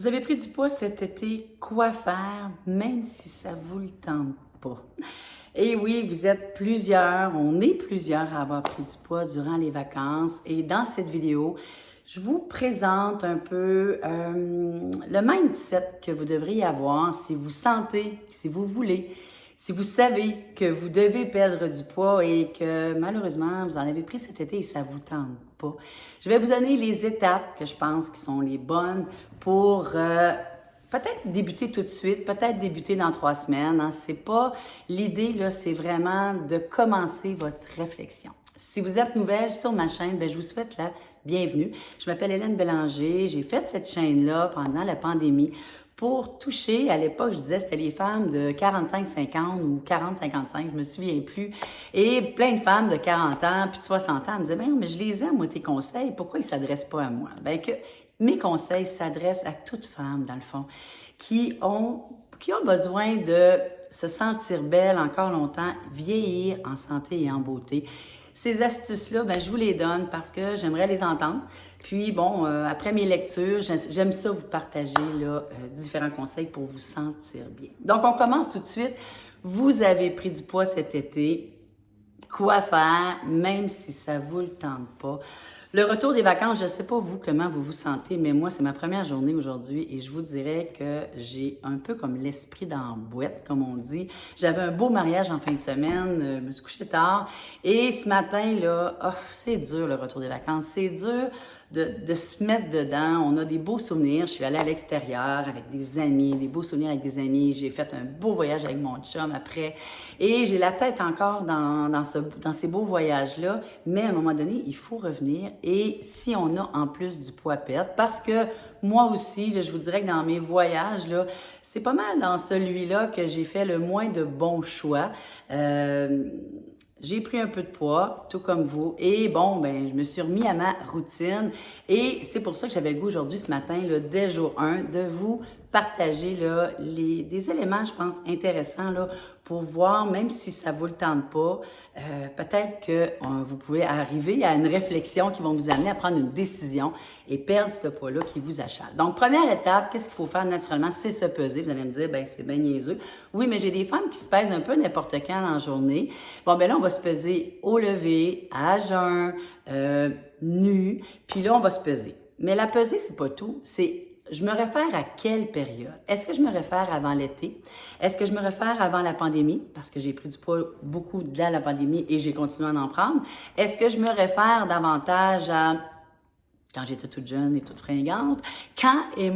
Vous avez pris du poids cet été, quoi faire, même si ça vous le tente pas? Et oui, vous êtes plusieurs, on est plusieurs à avoir pris du poids durant les vacances. Et dans cette vidéo, je vous présente un peu le mindset que vous devriez avoir si vous sentez, si vous voulez, si vous savez que vous devez perdre du poids et que malheureusement, vous en avez pris cet été et ça ne vous tente pas. Je vais vous donner les étapes que je pense qui sont les bonnes pour peut-être débuter tout de suite, peut-être débuter dans 3 semaines. Hein. C'est pas l'idée, là, c'est vraiment de commencer votre réflexion. Si vous êtes nouvelle sur ma chaîne, bien, je vous souhaite la bienvenue. Je m'appelle Hélène Bélanger. J'ai fait cette chaîne-là pendant la pandémie pour toucher, à l'époque, je disais, c'était les femmes de 45-50 ou 40-55, je me souviens plus, et plein de femmes de 40 ans puis de 60 ans me disaient, mais je les aime, moi, tes conseils, pourquoi ils ne s'adressent pas à moi? Bien que mes conseils s'adressent à toute femme, dans le fond, qui ont besoin de se sentir belle encore longtemps, vieillir en santé et en beauté. Ces astuces-là, ben, je vous les donne parce que j'aimerais les entendre. Puis, bon, après mes lectures, j'aime ça vous partager là, différents conseils pour vous sentir bien. Donc, on commence tout de suite. Vous avez pris du poids cet été. Quoi faire, même si ça ne vous le tente pas? Le retour des vacances, je ne sais pas vous comment vous vous sentez, mais moi, c'est ma première journée aujourd'hui et je vous dirais que j'ai un peu comme l'esprit dans la boîte, comme on dit. J'avais un beau mariage en fin de semaine, je me suis couchée tard et ce matin, là, oh, c'est dur le retour des vacances, c'est dur de se mettre dedans. On a des beaux souvenirs. Je suis allée à l'extérieur avec des amis, des beaux souvenirs avec des amis. J'ai fait un beau voyage avec mon chum après. Et j'ai la tête encore dans ces beaux voyages-là. Mais à un moment donné, il faut revenir. Et si on a en plus du poids à perdre, parce que moi aussi, là, je vous dirais que dans mes voyages, là, c'est pas mal dans celui-là que j'ai fait le moins de bons choix. J'ai pris un peu de poids, tout comme vous. Et bon, ben, je me suis remis à ma routine. Et c'est pour ça que j'avais le goût aujourd'hui, ce matin, là, dès jour 1, de vous partager là, des éléments, je pense, intéressants là, pour voir, même si ça ne vous le tente pas, peut-être que vous pouvez arriver à une réflexion qui va vous amener à prendre une décision et perdre ce poids-là qui vous achale. Donc, première étape, qu'est-ce qu'il faut faire naturellement? C'est se peser. Vous allez me dire, ben c'est bien niaiseux. Oui, mais j'ai des femmes qui se pèsent un peu n'importe quand dans la journée. Bon, ben là, on va se peser au lever, à jeun, nu, puis là, on va se peser. Mais la pesée, c'est pas tout. C'est je me réfère à quelle période? Est-ce que je me réfère avant l'été? Est-ce que je me réfère avant la pandémie? Parce que j'ai pris du poids beaucoup de la pandémie et j'ai continué à en prendre. Est-ce que je me réfère davantage à quand j'étais toute jeune et toute fringante? Quand est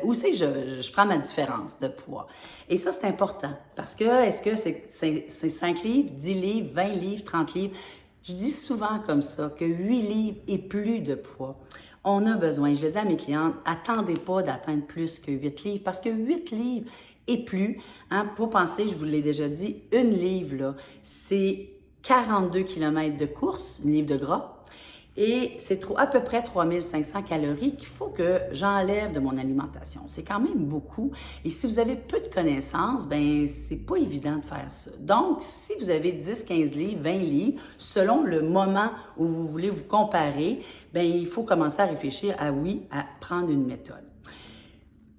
où c'est que je prends ma différence de poids? Et ça, c'est important. Parce que est-ce que c'est 5 livres, 10 livres, 20 livres, 30 livres? Je dis souvent comme ça que 8 livres et plus de poids. On a besoin, je le dis à mes clientes, attendez pas d'atteindre plus que 8 livres parce que 8 livres et plus, hein, pour penser, je vous l'ai déjà dit, une livre, là, c'est 42 km de course, une livre de gras, et c'est à peu près 3500 calories qu'il faut que j'enlève de mon alimentation. C'est quand même beaucoup. Et si vous avez peu de connaissances, ben c'est pas évident de faire ça. Donc, si vous avez 10, 15 livres, 20 livres, selon le moment où vous voulez vous comparer, ben il faut commencer à réfléchir à prendre une méthode.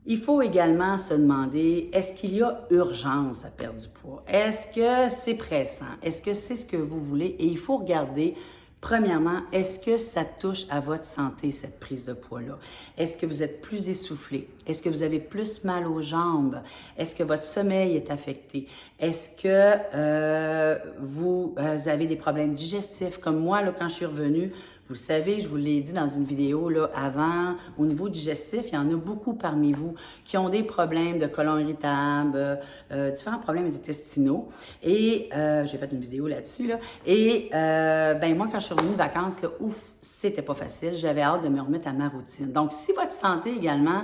Il faut également se demander, est-ce qu'il y a urgence à perdre du poids? Est-ce que c'est pressant? Est-ce que c'est ce que vous voulez? Et il faut regarder. Premièrement, est-ce que ça touche à votre santé, cette prise de poids-là? Est-ce que vous êtes plus essoufflé? Est-ce que vous avez plus mal aux jambes? Est-ce que votre sommeil est affecté? Est-ce que vous avez des problèmes digestifs? Comme moi, là, quand je suis revenue, vous le savez, je vous l'ai dit dans une vidéo là, avant, au niveau digestif, il y en a beaucoup parmi vous qui ont des problèmes de côlon irritable, différents problèmes intestinaux. Et j'ai fait une vidéo là-dessus. Là, et ben moi, quand je suis revenue de vacances, là, c'était pas facile. J'avais hâte de me remettre à ma routine. Donc, si votre santé également,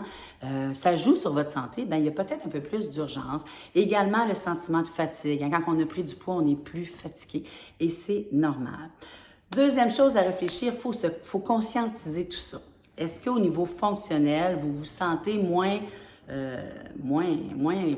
ça joue sur votre santé, ben il y a peut-être un peu plus d'urgence. Également, le sentiment de fatigue. Quand on a pris du poids, on est plus fatigué et c'est normal. Deuxième chose à réfléchir, faut conscientiser tout ça. Est-ce qu'au niveau fonctionnel, vous vous sentez moins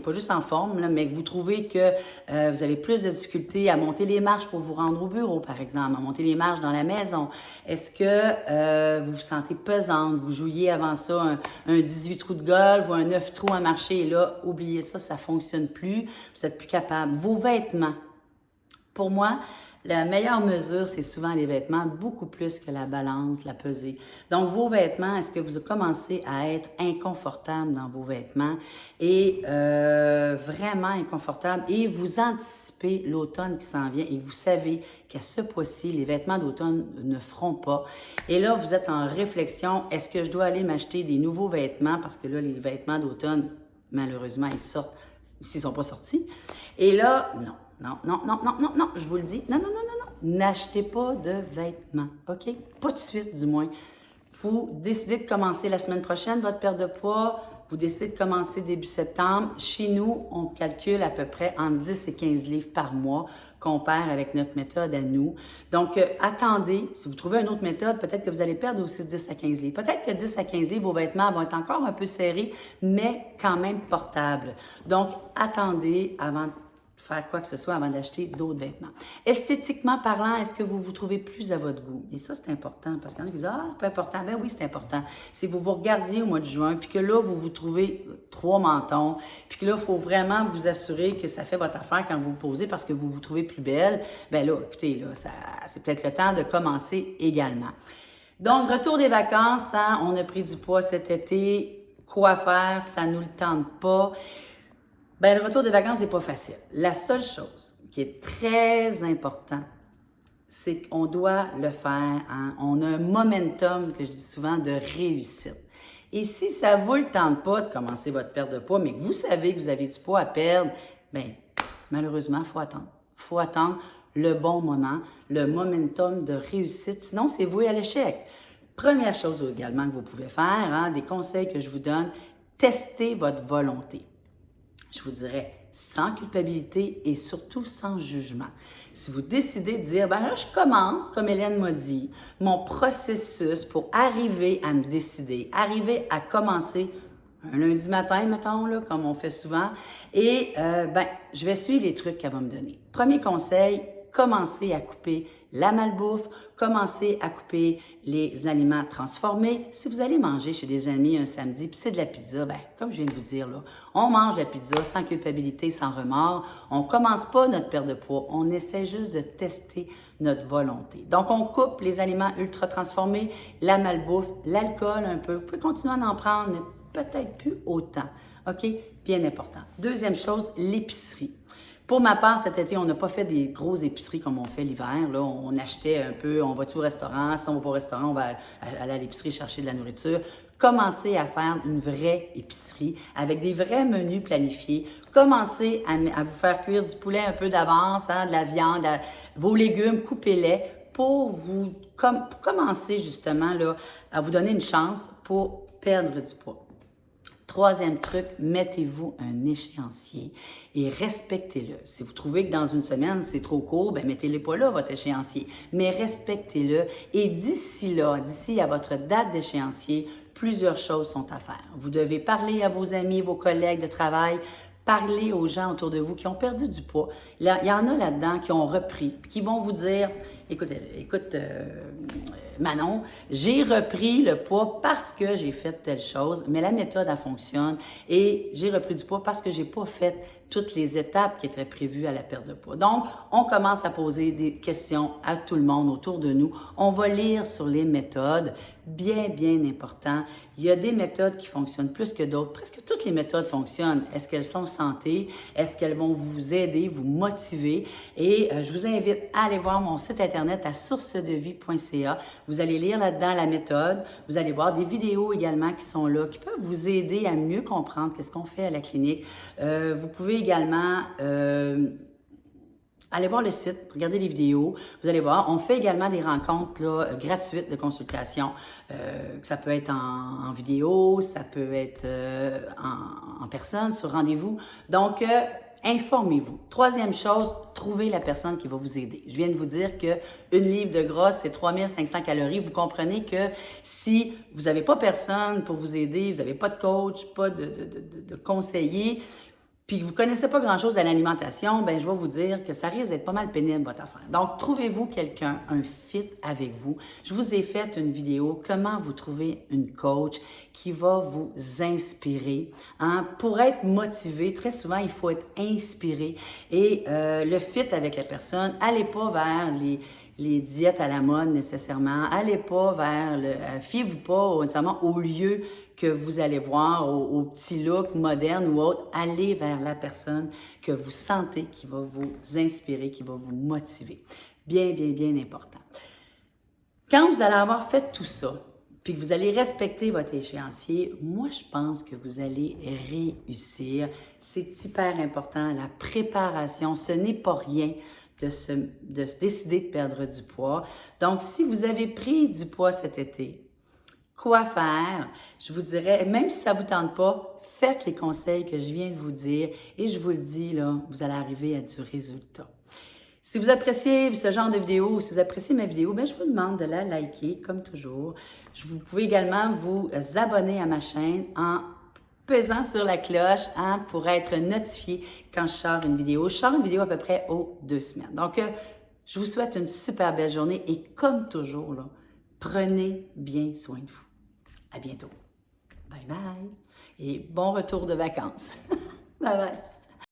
pas juste en forme, là, mais que vous trouvez que vous avez plus de difficultés à monter les marches pour vous rendre au bureau, par exemple, à monter les marches dans la maison. Est-ce que vous vous sentez pesante? Vous jouiez avant ça un 18 trous de golf ou un 9 trous à marcher, et là, oubliez ça, ça ne fonctionne plus, vous n'êtes plus capable. Vos vêtements. Pour moi, la meilleure mesure, c'est souvent les vêtements, beaucoup plus que la balance, la pesée. Donc, vos vêtements, est-ce que vous commencez à être inconfortable dans vos vêtements et vraiment inconfortable et vous anticipez l'automne qui s'en vient et vous savez qu'à ce poids-ci, les vêtements d'automne ne feront pas. Et là, vous êtes en réflexion, est-ce que je dois aller m'acheter des nouveaux vêtements parce que là, les vêtements d'automne, malheureusement, ils sortent, s'ils ne sont pas sortis. Et là, non. Non, je vous le dis, non. N'achetez pas de vêtements, OK? Pas tout de suite, du moins. Vous décidez de commencer la semaine prochaine votre perte de poids, vous décidez de commencer début septembre. Chez nous, on calcule à peu près entre 10 et 15 livres par mois qu'on perd avec notre méthode à nous. Donc, attendez, si vous trouvez une autre méthode, peut-être que vous allez perdre aussi 10 à 15 livres. Peut-être que 10 à 15 livres, vos vêtements vont être encore un peu serrés, mais quand même portables. Donc, attendez avant de faire quoi que ce soit avant d'acheter d'autres vêtements. Esthétiquement parlant, est-ce que vous vous trouvez plus à votre goût? Et ça, c'est important, parce qu'il y en a qui disent « Ah, pas important. » Ben oui, c'est important. Si vous vous regardiez au mois de juin, puis que là, vous vous trouvez 3 mentons, puis que là, il faut vraiment vous assurer que ça fait votre affaire quand vous vous posez parce que vous vous trouvez plus belle, ben là, écoutez, là, c'est peut-être le temps de commencer également. Donc, retour des vacances, hein, on a pris du poids cet été. Quoi faire? Ça ne nous le tente pas. Bien, le retour des vacances n'est pas facile. La seule chose qui est très importante, c'est qu'on doit le faire. Hein? On a un momentum, que je dis souvent, de réussite. Et si ça ne vous le tente pas de commencer votre perte de poids, mais que vous savez que vous avez du poids à perdre, bien, malheureusement, il faut attendre. Il faut attendre le bon moment, le momentum de réussite. Sinon, c'est voué à l'échec. Première chose également que vous pouvez faire, hein, des conseils que je vous donne, testez votre volonté. Je vous dirais sans culpabilité et surtout sans jugement. Si vous décidez de dire, ben là, je commence, comme Hélène m'a dit, mon processus pour arriver à me décider, arriver à commencer un lundi matin, mettons, là, comme on fait souvent, et je vais suivre les trucs qu'elle va me donner. Premier conseil, commencez à couper la malbouffe, commencez à couper les aliments transformés. Si vous allez manger chez des amis un samedi, puis c'est de la pizza, ben comme je viens de vous dire, là, on mange de la pizza sans culpabilité, sans remords. On ne commence pas notre perte de poids, on essaie juste de tester notre volonté. Donc, on coupe les aliments ultra transformés, la malbouffe, l'alcool un peu. Vous pouvez continuer à en prendre, mais peut-être plus autant. OK? Bien important. Deuxième chose, l'épicerie. Pour ma part, cet été, on n'a pas fait des grosses épiceries comme on fait l'hiver. Là, on achetait un peu, on va-tu au restaurant? Si on va pas au restaurant, on va aller à l'épicerie chercher de la nourriture. Commencez à faire une vraie épicerie avec des vrais menus planifiés. Commencez à vous faire cuire du poulet un peu d'avance, hein, de la viande, vos légumes, coupez-les pour commencer justement là, à vous donner une chance pour perdre du poids. Troisième truc, mettez-vous un échéancier et respectez-le. Si vous trouvez que dans une semaine, c'est trop court, bien, mettez-le pas là, votre échéancier. Mais respectez-le et d'ici là, d'ici à votre date d'échéancier, plusieurs choses sont à faire. Vous devez parler à vos amis, vos collègues de travail, parler aux gens autour de vous qui ont perdu du poids. Là, il y en a là-dedans qui ont repris, qui vont vous dire, écoute Manon, j'ai repris le poids parce que j'ai fait telle chose, mais la méthode, elle fonctionne et j'ai repris du poids parce que j'ai pas fait toutes les étapes qui étaient prévues à la perte de poids. Donc, on commence à poser des questions à tout le monde autour de nous. On va lire sur les méthodes, bien important. Il y a des méthodes qui fonctionnent plus que d'autres. Presque toutes les méthodes fonctionnent. Est-ce qu'elles sont santé? Est-ce qu'elles vont vous aider, vous motiver? Et je vous invite à aller voir mon site internet à sourcedevie.ca. Vous allez lire là-dedans la méthode. Vous allez voir des vidéos également qui sont là, qui peuvent vous aider à mieux comprendre qu'est-ce qu'on fait à la clinique. Vous pouvez également allez voir le site, regardez les vidéos, vous allez voir. On fait également des rencontres là, gratuites de consultation. Ça peut être en vidéo, ça peut être en personne, sur rendez-vous. Donc, informez-vous. Troisième chose, trouvez la personne qui va vous aider. Je viens de vous dire que une livre de gras, c'est 3500 calories. Vous comprenez que si vous n'avez pas personne pour vous aider, vous n'avez pas de coach, pas de conseiller, puis que vous ne connaissez pas grand-chose à l'alimentation, ben je vais vous dire que ça risque d'être pas mal pénible, votre affaire. Donc, trouvez-vous quelqu'un, un fit avec vous. Je vous ai fait une vidéo, comment vous trouver une coach qui va vous inspirer. Hein? Pour être motivé, très souvent, il faut être inspiré. Et le fit avec la personne, allez pas vers les diètes à la mode nécessairement. Allez pas vers fiez-vous pas nécessairement au lieu que vous allez voir, au petit look moderne ou autre. Allez vers la personne que vous sentez qui va vous inspirer, qui va vous motiver. Bien, bien, bien important. Quand vous allez avoir fait tout ça, puis que vous allez respecter votre échéancier, moi, je pense que vous allez réussir. C'est hyper important, la préparation, ce n'est pas rien de décider de perdre du poids. Donc, si vous avez pris du poids cet été, quoi faire? Je vous dirais, même si ça ne vous tente pas, faites les conseils que je viens de vous dire et je vous le dis, là, vous allez arriver à du résultat. Si vous appréciez ce genre de vidéo ou si vous appréciez ma vidéo, bien, je vous demande de la liker, comme toujours. Vous pouvez également vous abonner à ma chaîne en pesant sur la cloche pour être notifié quand je sors une vidéo. Je sors une vidéo à peu près aux 2 semaines. Donc, je vous souhaite une super belle journée et comme toujours, là, prenez bien soin de vous. À bientôt. Bye bye et bon retour de vacances. Bye bye.